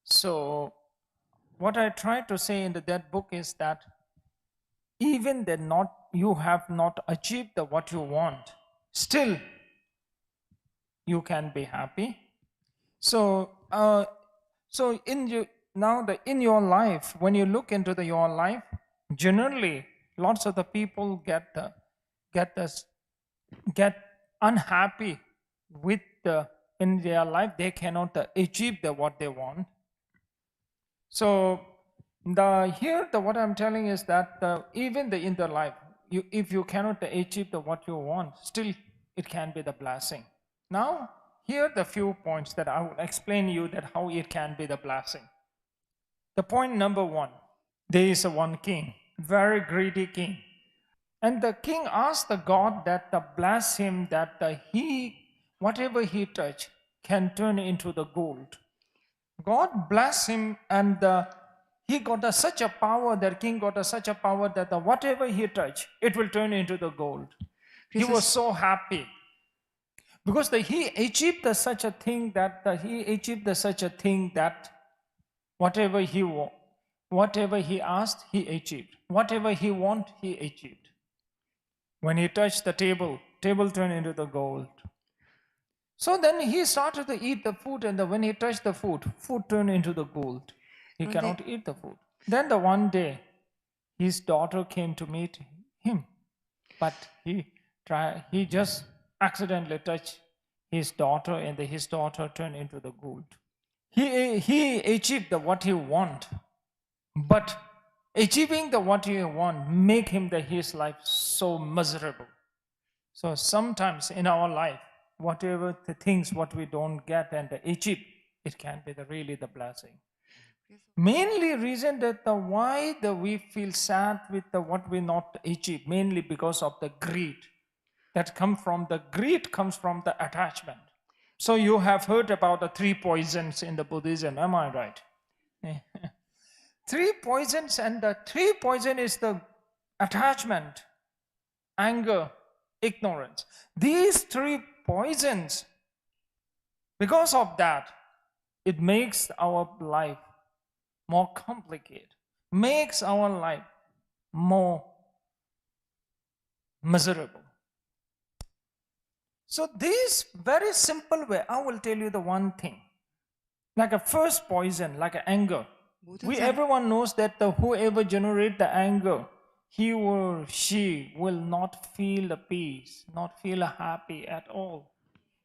So, what I try to say in that book is that even that you have not achieved what you want, still you can be happy. So, in your life, when you look into your life, generally, lots of the people get unhappy with in their life. They cannot achieve what they want. So what I'm telling is that even in the life, if you cannot achieve what you want, still it can be the blessing. Now, here are the few points that I will explain you that how it can be the blessing. The point number one, there is one king, very greedy king. And the king asked the God that bless him, that whatever he touch can turn into the gold. God bless him, and he got such a power, that king got such a power that whatever he touch, it will turn into the gold. He was so happy because he achieved such a thing that whatever he asked, he achieved. Whatever he want, he achieved. When he touched the table turned into the gold. So then he started to eat the food, and when he touched the food turned into the gold. He cannot eat the food. Then one day, his daughter came to meet him, but he just accidentally touched his daughter, and his daughter turned into the gold. He achieved what he want, but achieving what he want make him his life so miserable. So sometimes in our life, whatever the things what we don't get and achieve, it can be really the blessing. Mainly reason that why we feel sad with what we not achieve, mainly because of the greed. Greed comes from the attachment. So you have heard about the 3 poisons in the Buddhism, am I right? 3 poisons, and the 3 poison is the attachment, anger, ignorance. These 3 poisons, because of that, it makes our life more complicated, makes our life more miserable. So this very simple way, I will tell you the one thing. Like a first poison, like anger. Everyone knows that whoever generates the anger, he or she will not feel the peace, not feel happy at all.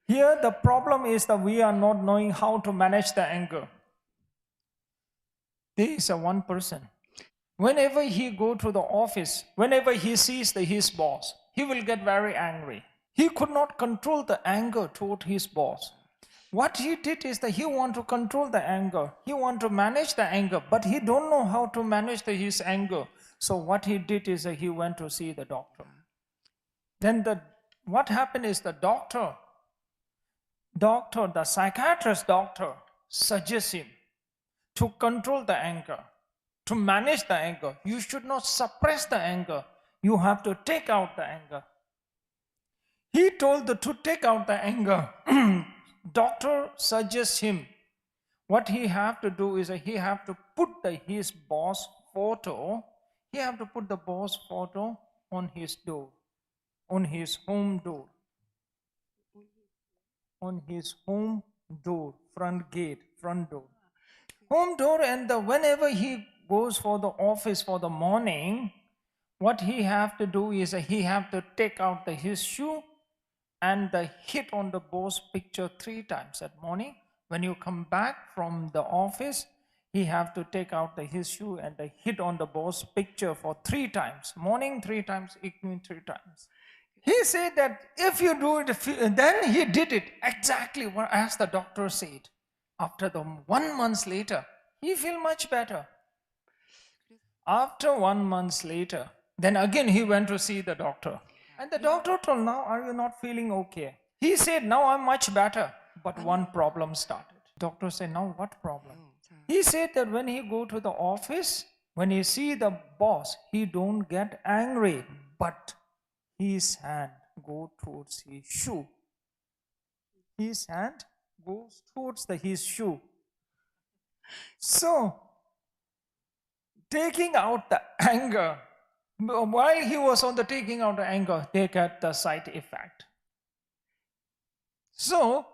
Here the problem is that we are not knowing how to manage the anger. There is one person. Whenever he go to the office, whenever he sees his boss, he will get very angry. He could not control the anger toward his boss. What he did is that he want to control the anger. He want to manage the anger, but he don't know how to manage his anger. So what he did is that he went to see the doctor. Then what happened is the psychiatrist doctor suggests him to control the anger, to manage the anger. You should not suppress the anger. You have to take out the anger. He told to take out the anger. Doctor suggests him what he have to do is he have to put his boss photo. He have to put the boss photo on his door, on his home door, on his home door, front door, home door. And whenever he goes for the office for the morning, what he have to do is he have to take out his shoe and hit on the boss picture 3 times at morning. When you come back from the office, he have to take out his shoe and hit on the boss picture for 3 times. Morning 3 times, evening 3 times. He said that if you do it, then he did it exactly as the doctor said. After 1 month later, he feel much better. After 1 month later, then again he went to see the doctor. And the doctor told, now are you not feeling okay? He said, now I'm much better. But one problem started. Doctor said, now what problem? He said that when he go to the office, when he see the boss, he don't get angry, but his hand go towards his shoe. His hand goes towards his shoe. So, taking out the anger, while he was on the taking out the anger, they get the side effect. So,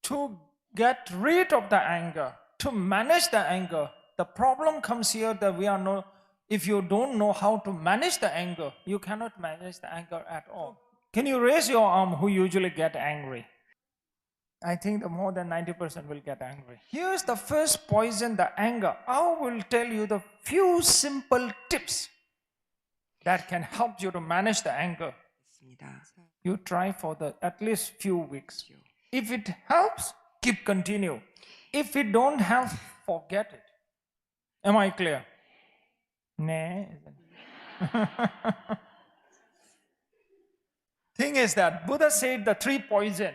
to get rid of the anger, to manage the anger, the problem comes here that we are not, if you don't know how to manage the anger, you cannot manage the anger at all. Can you raise your arm who usually get angry? I think the more than 90% will get angry. Here's the first poison, the anger. I will tell you the few simple tips that can help you to manage the anger. You try for at least few weeks. If it helps, keep continue. If it don't help, forget it. Am I clear? Nah. Thing is that Buddha said the three poison.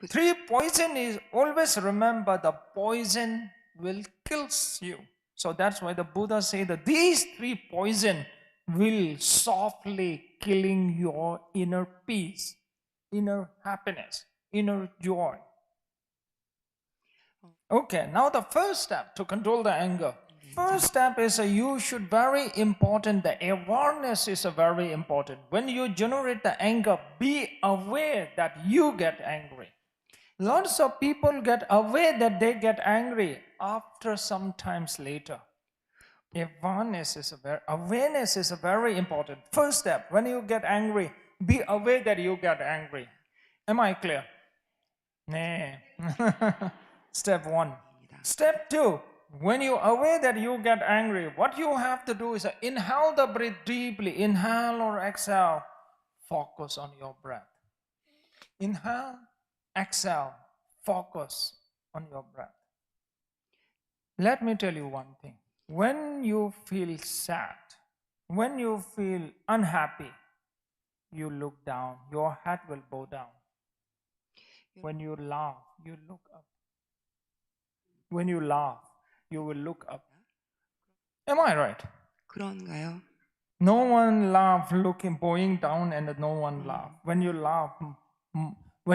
Three poison is always remember the poison will kill you. So that's why the Buddha said that these three poison will softly killing your inner peace, inner happiness, inner joy. Okay, now the first step to control the anger. First step is you should very important, the awareness is very important. When you generate the anger, be aware that you get angry. Lots of people get aware that they get angry after some times later. Awareness is very important. First step, when you get angry, be aware that you get angry. Am I clear? Nah. Step 1. Step 2, when you're aware that you get angry, what you have to do is inhale the breath deeply. Inhale or exhale. Focus on your breath. Inhale, exhale. Focus on your breath. Let me tell you one thing. When you feel sad, when you feel unhappy, you look down. Your head will bow down. When you laugh, you look up. When you laugh, you will look up. Am I right? 그런가요? No one laugh looking, bowing down, and no one laugh. When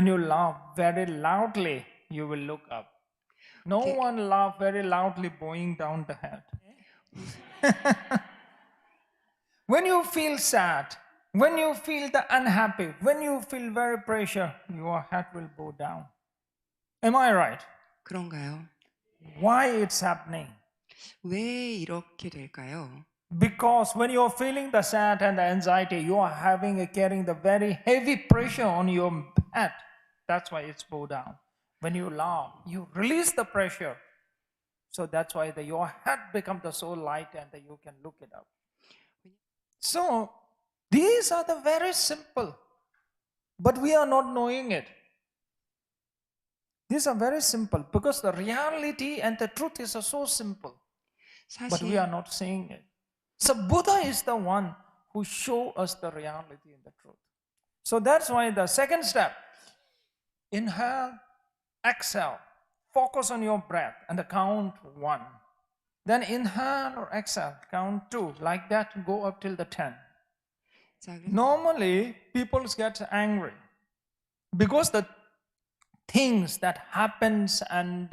you laugh very loudly, you will look up. No one laugh very loudly, bowing down the head. When you feel sad, when you feel the unhappy, when you feel very pressure, your head will bow down. Am I right? 그런가요? Why it's happening? 왜 이렇게 될까요? Because when you're feeling the sad and the anxiety, you are carrying the very heavy pressure on your head. That's why it's bow down. When you laugh, you release the pressure. So that's why your head becomes so light and you can look it up. So these are the very simple, but we are not knowing it. These are very simple because the reality and the truth is so simple, but we are not seeing it. So Buddha is the one who shows us the reality and the truth. So that's why the second step, inhale, exhale, focus on your breath and count 1. Then inhale or exhale, count 2. Like that, go up till the 10. Normally, people get angry because the things that happens and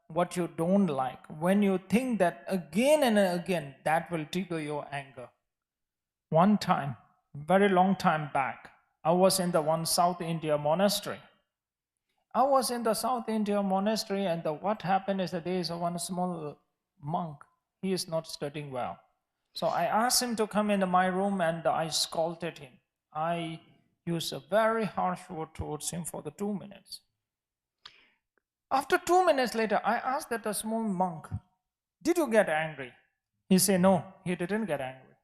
what you don't like, when you think that again and again, that will trigger your anger. One time, very long time back, I was in the one South India monastery. And what happened is that there is one small monk. He is not studying well. So I asked him to come into my room and I scolded him. I used a very harsh word towards him for the 2 minutes. After 2 minutes later, I asked that small monk, did you get angry? He said, no, he didn't get angry.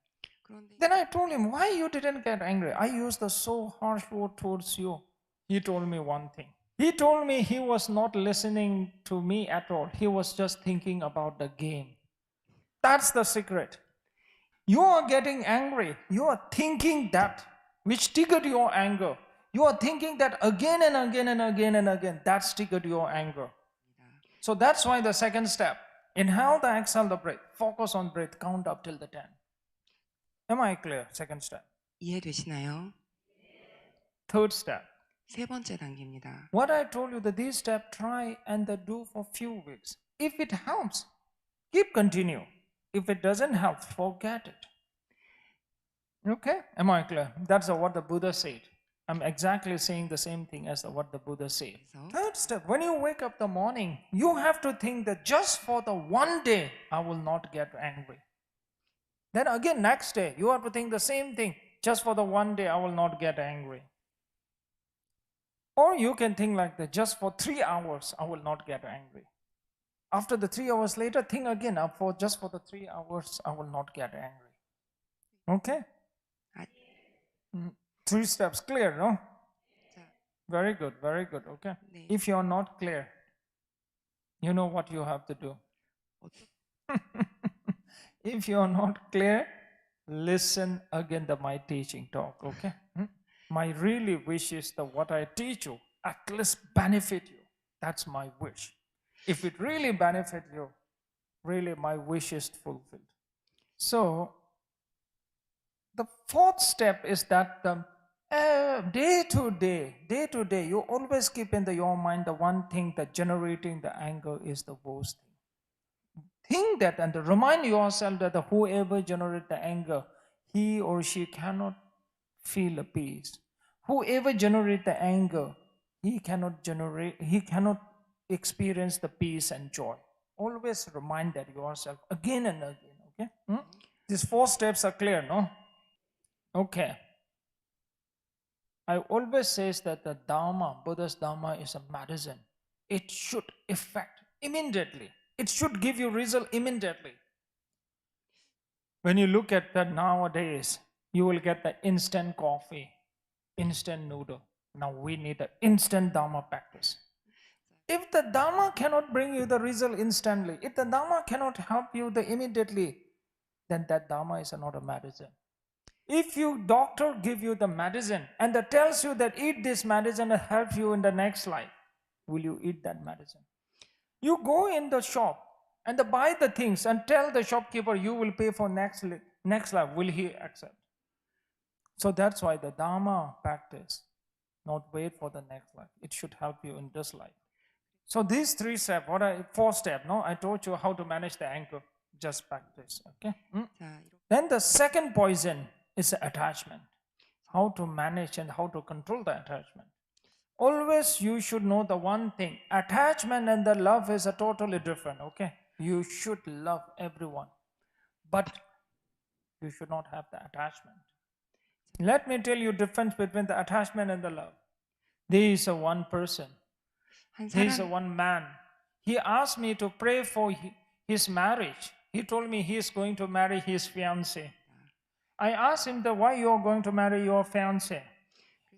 Then I told him, why you didn't get angry? I used a so harsh word towards you. He told me one thing. He told me he was not listening to me at all. He was just thinking about the game. That's the secret. You are getting angry. You are thinking that which triggered your anger. You are thinking that again and again and again and again. That's triggered your anger. So that's why the second step, inhale the exhale the breath. Focus on breath. Count up till the 10. Am I clear? Second step. 이해되시나요? Third step. 세 번째 단계입니다. What I told you, that these steps try and do for few weeks. If it helps, keep continue. If it doesn't help, forget it. Okay? Am I clear? That's what the Buddha said. I'm exactly saying the same thing as what the Buddha said. Third step, when you wake up the morning, you have to think that just for the one day, I will not get angry. Then again, next day, you have to think the same thing. Just for the one day, I will not get angry. Or you can think like that, just for 3 hours, I will not get angry. After the 3 hours later, think again, just for the 3 hours, I will not get angry. Okay? 3 steps, clear, no? Very good, very good, okay? 네. If you're not clear, you know what you have to do. If you're not clear, listen again to my teaching talk, okay? My really wish is that what I teach you at least benefit you. That's my wish. If it really benefit you, really my wish is fulfilled. So, the fourth step is that day to day, you always keep in your mind the one thing that generating the anger is the worst thing. Think that and remind yourself that whoever generates the anger, he or she cannot feel a peace. Whoever generates the anger, he cannot experience the peace and joy. Always remind that yourself again and again, okay? These 4 steps are clear, no? Okay. I always say that the Dharma, Buddha's Dharma is a medicine. It should affect immediately. It should give you result immediately. When you look at that nowadays, you will get the instant coffee, instant noodle. Now we need an instant Dharma practice. If the Dharma cannot bring you the result instantly, if the Dharma cannot help you immediately, then that Dharma is not a medicine. If your doctor give you the medicine and that tells you that eat this medicine and help you in the next life, will you eat that medicine? You go in the shop and buy the things and tell the shopkeeper you will pay for next life. Will he accept? So that's why the Dharma practice, not wait for the next life. It should help you in this life. So these 3 steps, 4 steps, no? I told you how to manage the anger. Just practice, okay? Then the second poison is attachment. How to manage and how to control the attachment. Always you should know the one thing. Attachment and the love is a totally different, okay? You should love everyone. But you should not have the attachment. Let me tell you the difference between the attachment and the love. There is a one person. There is a one man. He asked me to pray for his marriage. He told me he is going to marry his fiancée. I asked him why you are going to marry your fiancée.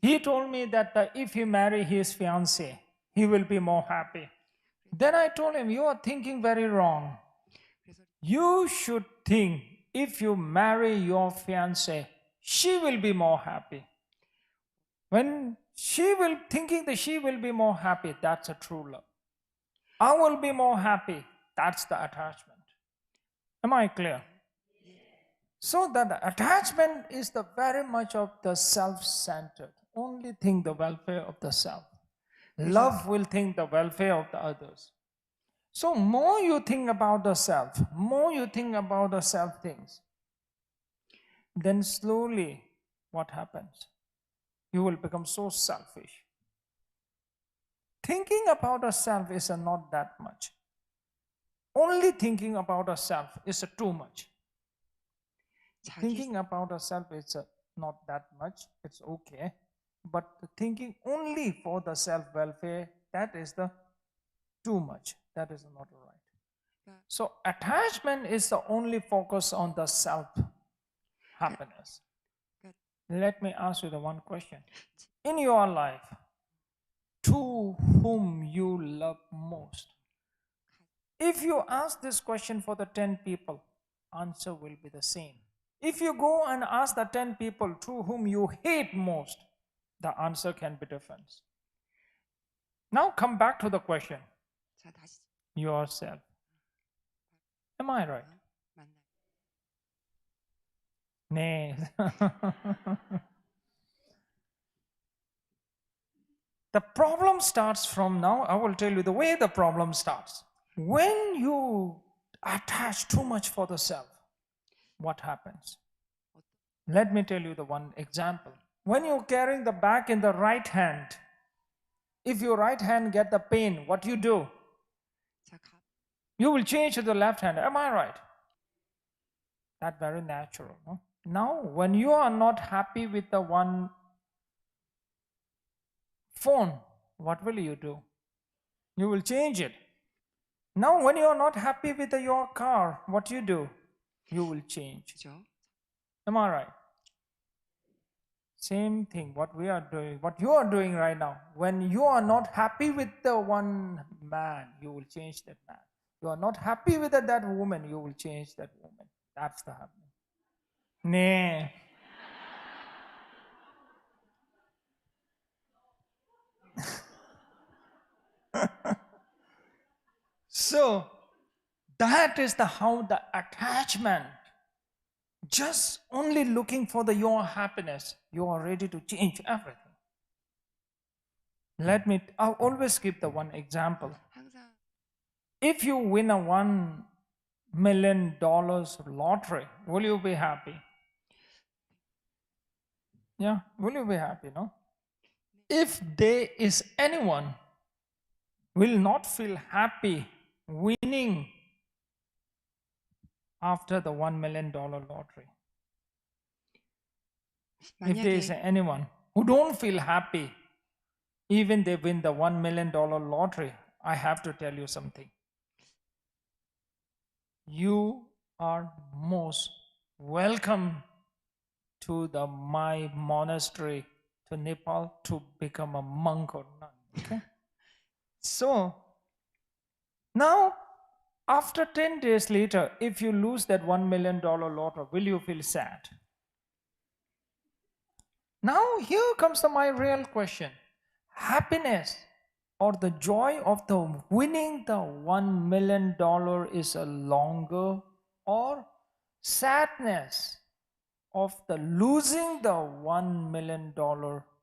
He told me that if he marry his fiancée, he will be more happy. Then I told him, you are thinking very wrong. You should think if you marry your fiancée, she will be more happy. When she will thinking that she will be more happy, that's a true love. I will be more happy, that's the attachment. Am I clear? So that the attachment is the very much of the self-centered. Only think the welfare of the self. Love will think the welfare of the others. So more you think about the self, more you think about the self things, then slowly what happens? You will become so selfish. Thinking about a self is not that much. Only thinking about a self is too much. Thinking about a self is not that much, it's okay. But thinking only for the self-welfare, that is the too much. That is not right. So attachment is the only focus on the self-happiness. Let me ask you the one question. In your life, to whom you love most? If you ask this question for the 10 people, answer will be the same. If you go and ask the 10 people to whom you hate most, the answer can be different. Now come back to the question, 자, 다시 yourself. Am I right? 만나요. Nay. The problem starts from now. I will tell you the way the problem starts. When you attach too much for the self, what happens? Let me tell you the one example. When you're carrying the bag in the right hand, if your right hand get the pain, what you do? 자, You will change to the left hand. Am I right? That's very natural. No? Now, when you are not happy with the one phone, what will you do? You will change it. Now, when you are not happy with your car, what you do? You will change. 그죠? Am I right? Same thing, what we are doing, what you are doing right now. When you are not happy with the one man, you will change that man. You are not happy with that woman, you will change that woman. That's the happening. Nah. So that is how the attachment, just only looking for your happiness, you are ready to change everything. I'll always give the one example. 항상 If you win a $1 million lottery, will you be happy? Yeah, will you be happy, no? If there is anyone will not feel happy winning after the $1 million lottery. If there is 만약에 anyone who don't feel happy, even they win the $1 million lottery, I have to tell you something. You are most welcome to my monastery to Nepal to become a monk or nun. Okay? So now, after 10 days later, if you lose that $1 million lottery, will you feel sad? Now, here comes my real question. Happiness or the joy of the winning the $1 million is a longer, or sadness of the losing the $1 million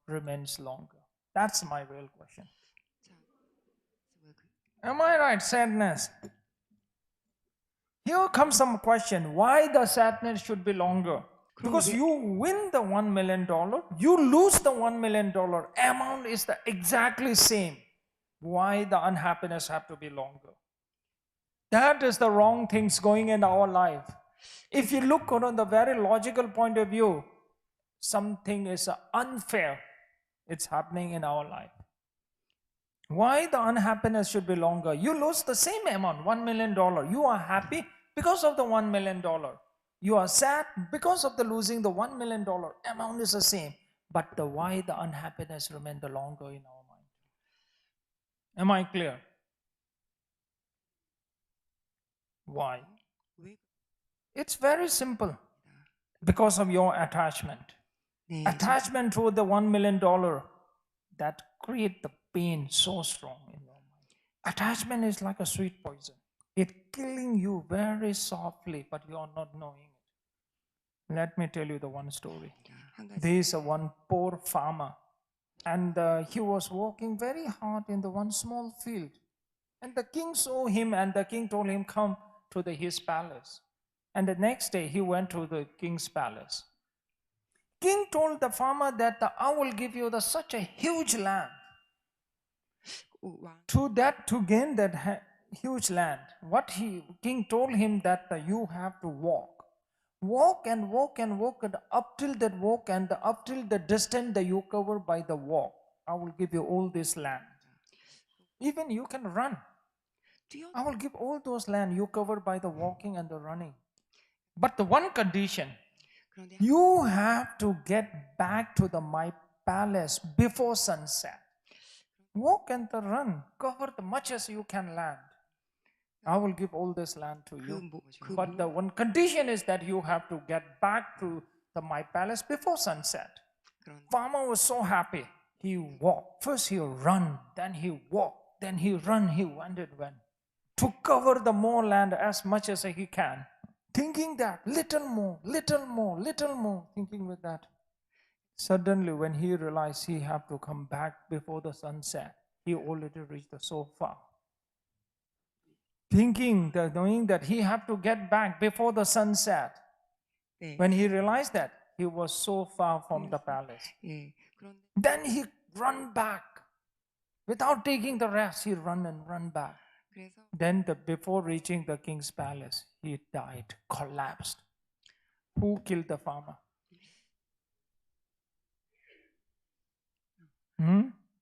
remains longer? That's my real question. 자, Am I right? Sadness. Here comes some question. Why the sadness should be longer? Because you win the $1 million, you lose the $1 million, amount is the exactly same. Why the unhappiness have to be longer? That is the wrong things going in our life. If you look on the very logical point of view, something is unfair. It's happening in our life. Why the unhappiness should be longer? You lose the same amount, $1 million. You are happy because of the $1 million. You are sad because of the losing the $1 million. Amount is the same. But why the unhappiness remain the longer in our mind? Am I clear? Why? 왜 It's very simple. Because of your attachment. 네, Attachment to the $1 million, that create the pain so strong in your mind. Attachment is like a sweet poison. It's killing you very softly, but you are not knowing it. Let me tell you the one story. 한 가지 There is a one poor farmer, and he was working very hard in the one small field. And the king saw him, and the king told him, come to his palace. And the next day he went to the king's palace. King told the farmer that I will give you such a huge land. 왕 To gain that huge land, king told him that you have to walk and walk and walk, and up till that walk and up till the distance that you cover by the walk, I will give you all this land. Even you can run. 뛰어 I will give all those land you cover by the walking and the running. But the one condition, 그런데 you have to get back to my palace before sunset. Walk and run, cover the much as you can land. I will give all this land to you. But the one condition is that you have to get back to my palace before sunset. Farmer was so happy. He walked. First he run, then he walked, then he run, he wandered, to cover the more land as much as he can, thinking that little more, little more, little more, thinking with that. Suddenly, when he realized he had to come back before the sunset, he already reached so far. Thinking that, knowing that he had to get back before the sunset. 네. When he realized that, he was so far from the palace. 예. 그런데 Then he run back. Without taking the rest, he run and run back. 그래서 Then before reaching the king's palace, he died, collapsed. Who killed the farmer?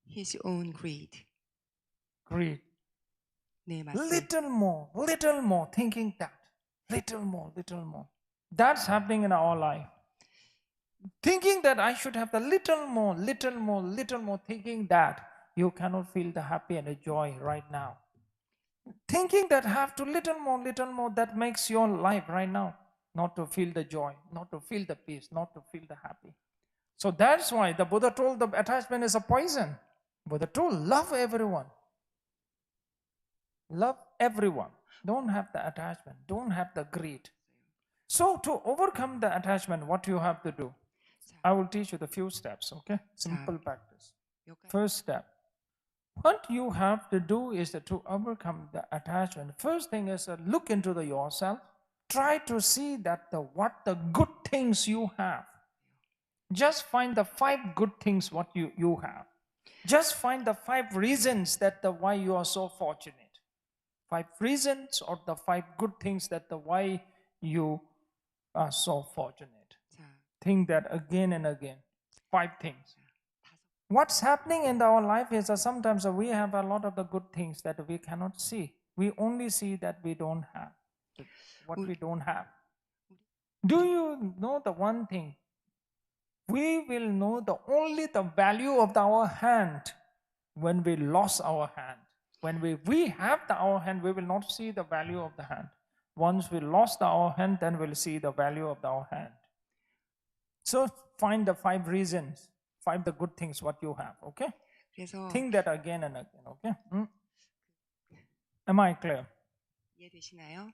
his own greed. Greed. 네, 맞습니다. Little more, thinking that. Little more, little more. That's happening in our life. Thinking that I should have the little more, little more, little more, thinking that you cannot feel the happy and the joy right now. Thinking that have to little more, that makes your life right now not to feel the joy, not to feel the peace, not to feel the happy. So that's why the Buddha told the attachment is a poison. Buddha told, love everyone. Love everyone. Don't have the attachment. Don't have the greed. So to overcome the attachment, what you have to do? I will teach you the few steps, okay? Simple practice. First step. What you have to do is to overcome the attachment. First thing is look into yourself. Try to see that what the good things you have. Just find the 5 good things what you have. Just find the 5 reasons that why you are so fortunate. 5 reasons or the 5 good things that why you are so fortunate. Think that again and again. 5 things. What's happening in our life is that sometimes we have a lot of the good things that we cannot see. We only see that we don't have. What we don't have. Do you know the one thing? We will know only the value of our hand when we lost our hand. When we have our hand, we will not see the value of the hand. Once we lost our hand, then we'll see the value of our hand. So find the 5 reasons, 5 the good things what you have, okay? 그래서 Think that again and again, okay? Am I clear? 이해되시나요?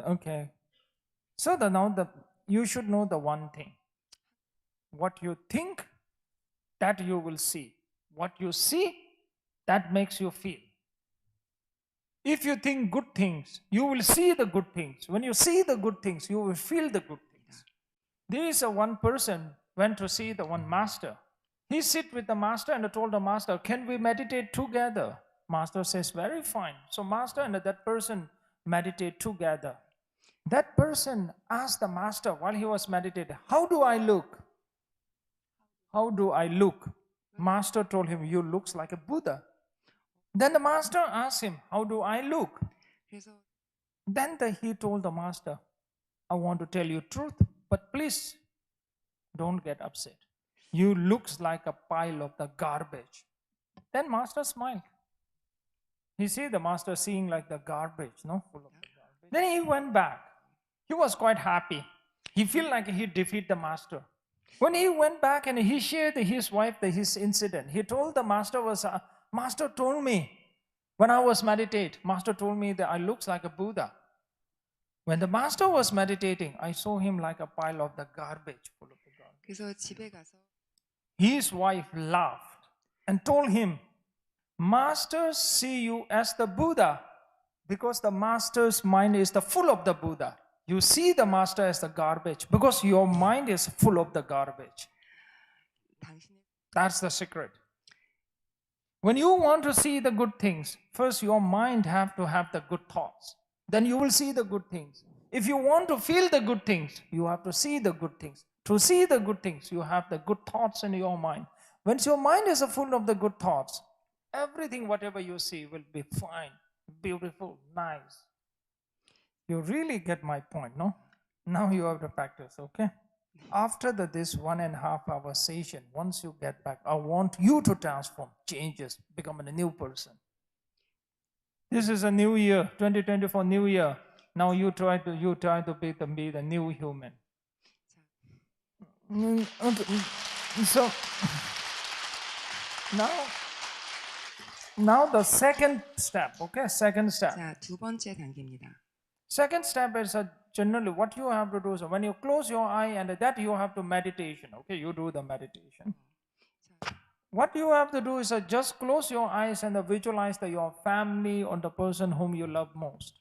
Okay. So now you should know the one thing. What you think, that you will see. What you see, that makes you feel. If you think good things, you will see the good things. When you see the good things, you will feel the good things. There is one person went to see the one master. He sit with the master and told the master, can we meditate together? Master says, very fine. So master and that person meditate together. That person asked the master while he was meditating, how do I look? How do I look? Master told him, you look like a Buddha. Then the master asked him, how do I look? Then he told the master, I want to tell you truth, but please don't get upset. You look like a pile of the garbage. Then master smiled. He see the master seeing like the garbage, full of the garbage. Then he went back. He was quite happy. He felt like he defeated the master. When he went back and he shared his wife his incident, he told the master master told me, when I was meditating, master told me that I look like a Buddha. When the master was meditating, I saw him like a pile of the garbage, full of the garbage. 그래서 집에 가서 His wife laughed and told him, Master see you as the Buddha because the master's mind is full of the Buddha. You see the master as the garbage because your mind is full of the garbage. That's the secret. When you want to see the good things, first your mind have to have the good thoughts. Then you will see the good things. If you want to feel the good things, you have to see the good things. To see the good things, you have the good thoughts in your mind. Once your mind is full of the good thoughts, everything, whatever you see, will be fine, beautiful, nice. You really get my point, no? Now you have to practice, okay? After this 1.5 hour session, once you get back, I want you to transform, changes, become a new person. This is a new year, 2024 new year. Now you try to be the new human. So now the second step, okay? Second step. 자, 두 번째 단계입니다. Second step is generally what you have to do. So when you close your eye and that you have to meditation, okay? You do the meditation. What you have to do is just close your eyes and visualize your family or the person whom you love most.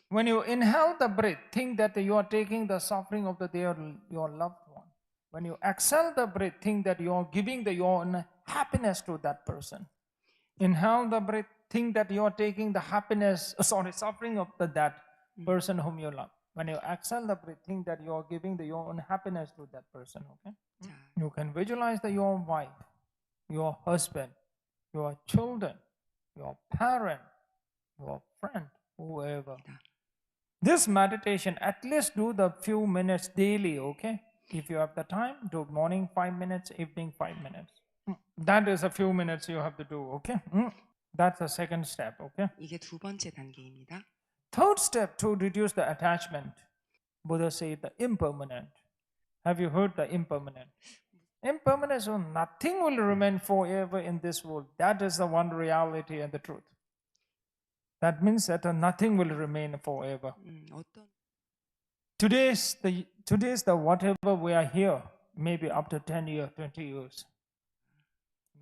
When you inhale the breath, think that you are taking the suffering of your loved one. When you exhale the breath, think that you are giving your happiness to that person. Inhale the breath, think that you are taking the suffering of that person whom you love. When you exhale the breath, think that you are giving your own happiness to that person. Okay, 자, you can visualize your wife, your husband, your children, your parent, your friend, whoever. This meditation, at least do the few minutes daily, okay? If you have the time, do morning 5 minutes, evening 5 minutes. That is a few minutes you have to do, okay? That's the second step, okay? 이게 두 번째 단계입니다. Third step to reduce the attachment. Buddha said the impermanent. Have you heard the impermanent? Impermanent, so nothing will remain forever in this world. That is the one reality and the truth. That means that nothing will remain forever. 어떤 Today's the whatever we are here, maybe after 10 years, 20 years.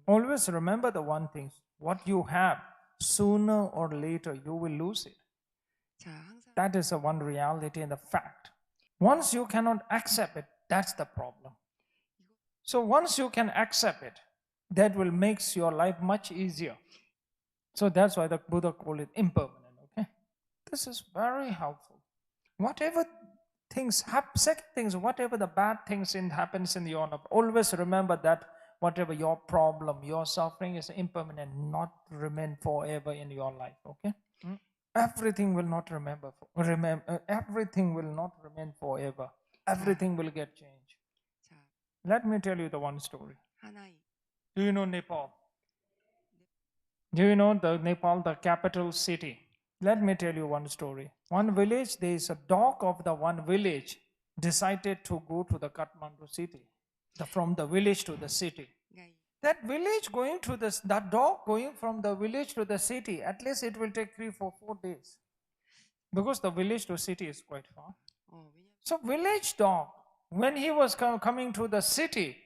Always remember the one thing, what you have, sooner or later you will lose it. 자, 항상 That is the one reality and the fact. Once you cannot accept it, that's the problem. So once you can accept it, that will make your life much easier. So that's why the Buddha called it impermanent, okay? This is very helpful. Whatever things happen, second things, whatever the bad things happens in your life, always remember that whatever your problem, your suffering is impermanent, not remain forever in your life, okay? Everything will not everything will not remain forever. Everything will get changed. 자, Let me tell you the one story. 하나의 Do you know Nepal? Do you know Nepal, the capital city? Let me tell you one story. One village, there is a dog of the one village decided to go to the Kathmandu city, from the village to the city. 그러니까 That village going to that dog going from the village to the city, at least it will take 3-4 days. Because the village to city is quite far. 왜냐면 So village dog, when he was coming to the city,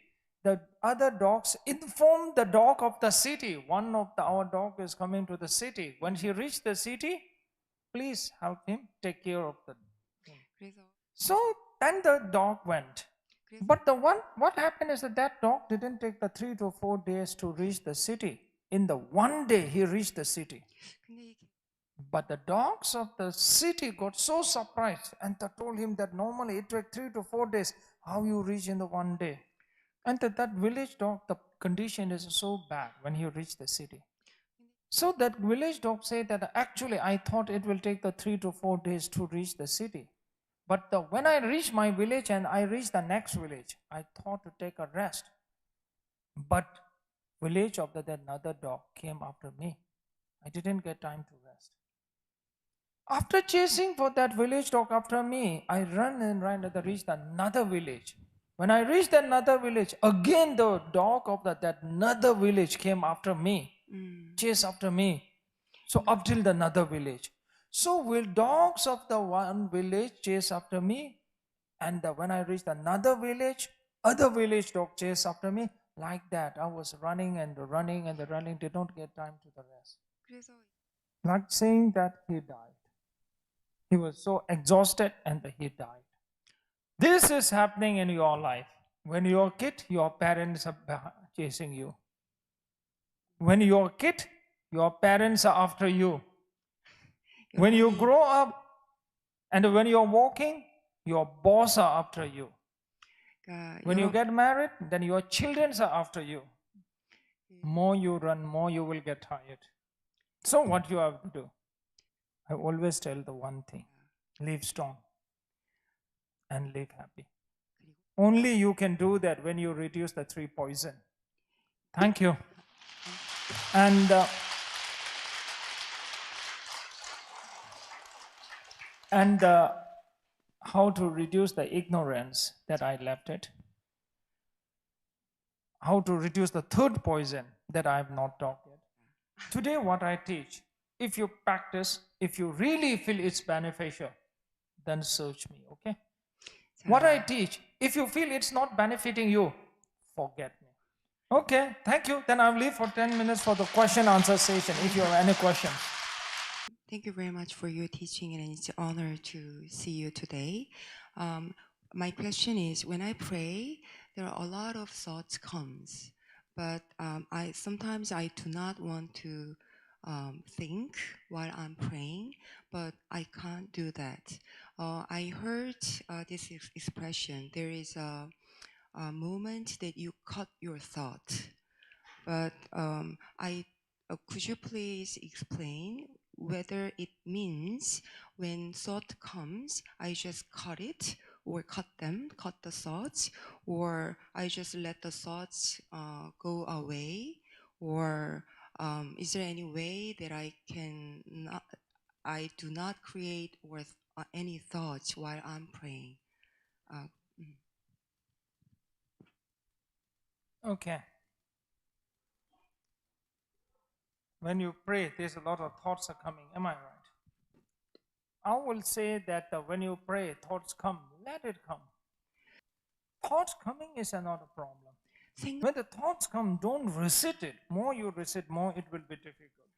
the other dogs informed the dog of the city. One of our dog is coming to the city. When he reached the city, please help him take care of the thing. 그래서 So then the dog went. 그래서 But what happened is that dog didn't take the 3-4 days to reach the city. In the one day he reached the city. 근데 이게 But the dogs of the city got so surprised and they told him that normally it took 3-4 days. How you reach in the one day? And that village dog, the condition is so bad when he reached the city. So that village dog said that actually I thought it will take the 3-4 days to reach the city. But when I reached my village and I reached the next village, I thought to take a rest. But village of that another dog came after me. I didn't get time to rest. After chasing for that village dog after me, I ran and reached another village. When I reached another village, again the dog of that another village came after me, chase after me. So up till another village. So will dogs of the one village chase after me, and when I reached another village, other village dog chase after me. Like that, I was running and running and running, did not get time to the rest. 그래서 Like saying that he died. He was so exhausted and he died. This is happening in your life. When you're a kid, your parents are chasing you. When you're a kid, your parents are after you. When you grow up and when you're walking, your boss are after you. 그러니까 When you get married, then your children are after you. More you run, more you will get tired. So what you have to do? I always tell the one thing. Live strong and live happy. Only you can do that when you reduce the 3 poison. Thank you. And how to reduce the ignorance that I left it. how to reduce the third poison that I have not talked yet. Today, what I teach, if you practice, if you really feel it's beneficial, then search me, okay? What I teach, if you feel it's not benefiting you, forget me. Okay, thank you. Then I'll leave for 10 minutes for the question answer session if you have any questions. Thank you very much for your teaching, and it's an honor to see you today. My question is, when I pray, there are a lot of thoughts comes, but I sometimes I do not want to think while I'm praying, but I can't do that. I heard this expression. There is a moment that you cut your thought, but could you please explain whether it means when thought comes, I just cut it, or cut the thoughts, or I just let the thoughts go away, or is there any way that I do not create any thoughts while I'm praying? Okay. When you pray, there's a lot of thoughts are coming. Am I right? I will say that when you pray, thoughts come. Let it come. Thoughts coming is not a problem. When the thoughts come, don't resist it. More you resist, more it will be difficult.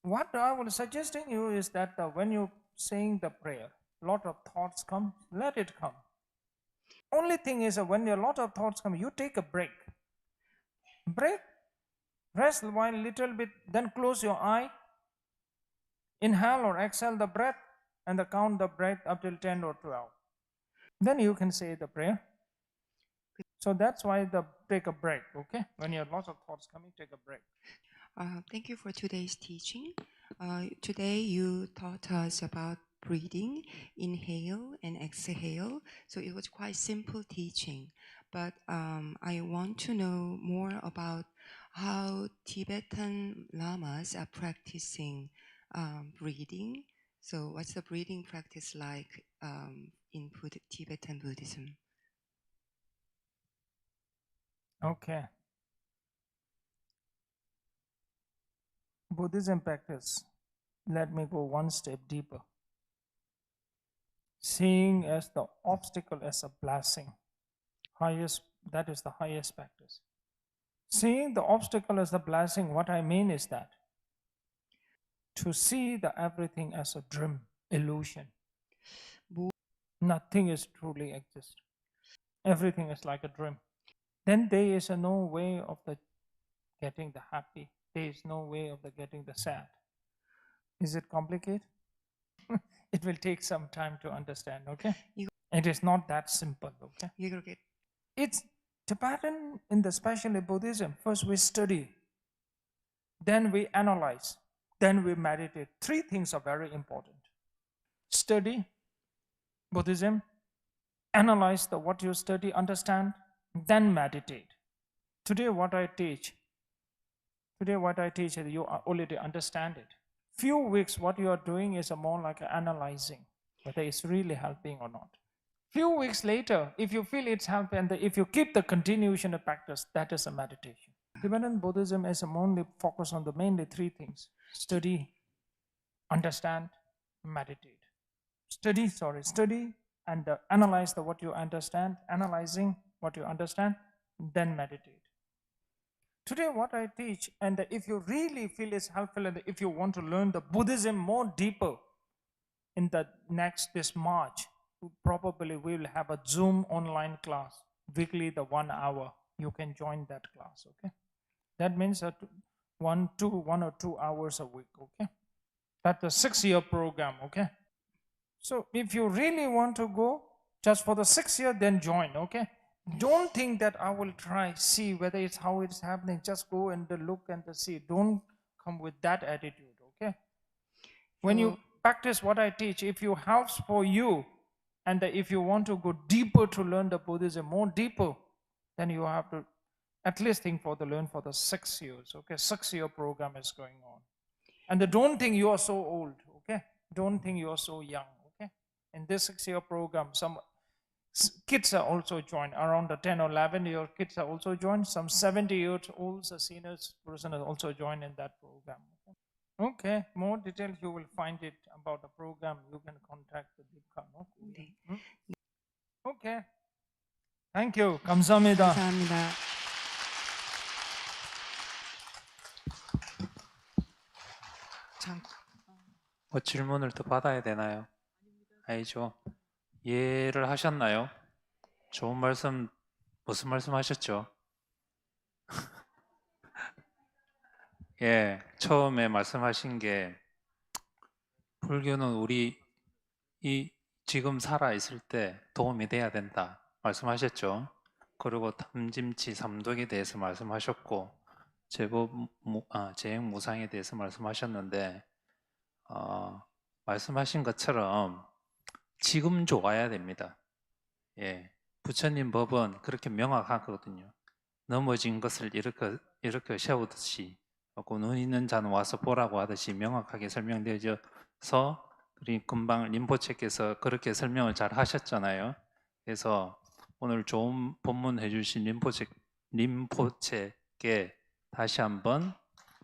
What I will suggesting you is that when you saying the prayer, lot of thoughts come, let it come. Only thing is when a lot of thoughts come, you take a break. Break, rest while little bit, then close your eye, inhale or exhale the breath, and count the breath up till 10 or 12. Then you can say the prayer. So that's why take a break, okay? When you have lots of thoughts coming, take a break. Thank you for today's teaching. Today you taught us about breathing, inhale and exhale. So it was quite simple teaching. But I want to know more about how Tibetan lamas are practicing breathing. So what's the breathing practice like in Tibetan Buddhism? Okay. Buddhism practice. Let me go one step deeper. Seeing as the obstacle as a blessing. That is the highest practice. Seeing the obstacle as a blessing, what I mean is that to see the everything as a dream, illusion. Nothing is truly exist. Everything is like a dream. Then there is no way of getting the happy. There is no way of getting the sad. Is it complicated? It will take some time to understand, okay? It is not that simple, okay? It's Tibetan, in the especially Buddhism, first we study, then we analyze, then we meditate. Three things are very important. Study Buddhism, analyze what you study, understand, then meditate. Today what I teach, you already understand it. Few weeks what you are doing is more like analyzing whether it's really helping or not. Few weeks later, if you feel it's helping, and if you keep the continuation of practice, that is a meditation. Tibetan Buddhism is only focused on mainly three things: study, understand, meditate. Study and analyze what you understand, analyzing what you understand, then meditate. Today what I teach, and if you really feel it's helpful, and if you want to learn the Buddhism more deeper, in this March, probably we will have a Zoom online class, weekly, the 1 hour. You can join that class, okay? That means 1 or 2 hours a week, okay? That's a 6-year program, okay? So if you really want to go just for the 6 year, then join, okay? Don't think that I will try, see whether it's how it's happening. Just go and look and see. Don't come with that attitude, okay? When you practice what I teach, if it helps for you, and if you want to go deeper to learn the Buddhism more deeper, then you have to at least think learn for the 6 years, okay? 6-year program is going on. And don't think you are so old, okay? Don't think you are so young, okay? In this 6-year program, Kids are also joined. Around the 10 or 11-year kids are also joined. Some 70-year-olds, a senior person are also joined in that program. Okay, more details you will find it about the program. You can contact the Dipkar. No? 네. Okay. Thank you. 감사합니다. 감사합니다. 참, 뭐 질문을 더 받아야 되나요? 아니죠. 이해를 하셨나요? 좋은 말씀, 무슨 말씀 하셨죠? 예, 처음에 말씀하신 게 불교는 우리 이 지금 살아 있을 때 도움이 돼야 된다 말씀하셨죠. 그리고 탐짐치 삼독에 대해서 말씀하셨고 재행무상에 대해서 말씀하셨는데 말씀하신 것처럼 지금 좋아야 됩니다. 예, 부처님 법은 그렇게 명확하거든요. 넘어진 것을 이렇게 세우듯이 눈 있는 자는 와서 보라고 하듯이 명확하게 설명되어져서 우리 금방 림포체께서 그렇게 설명을 잘 하셨잖아요. 그래서 오늘 좋은 법문 해주신 림포체께 다시 한번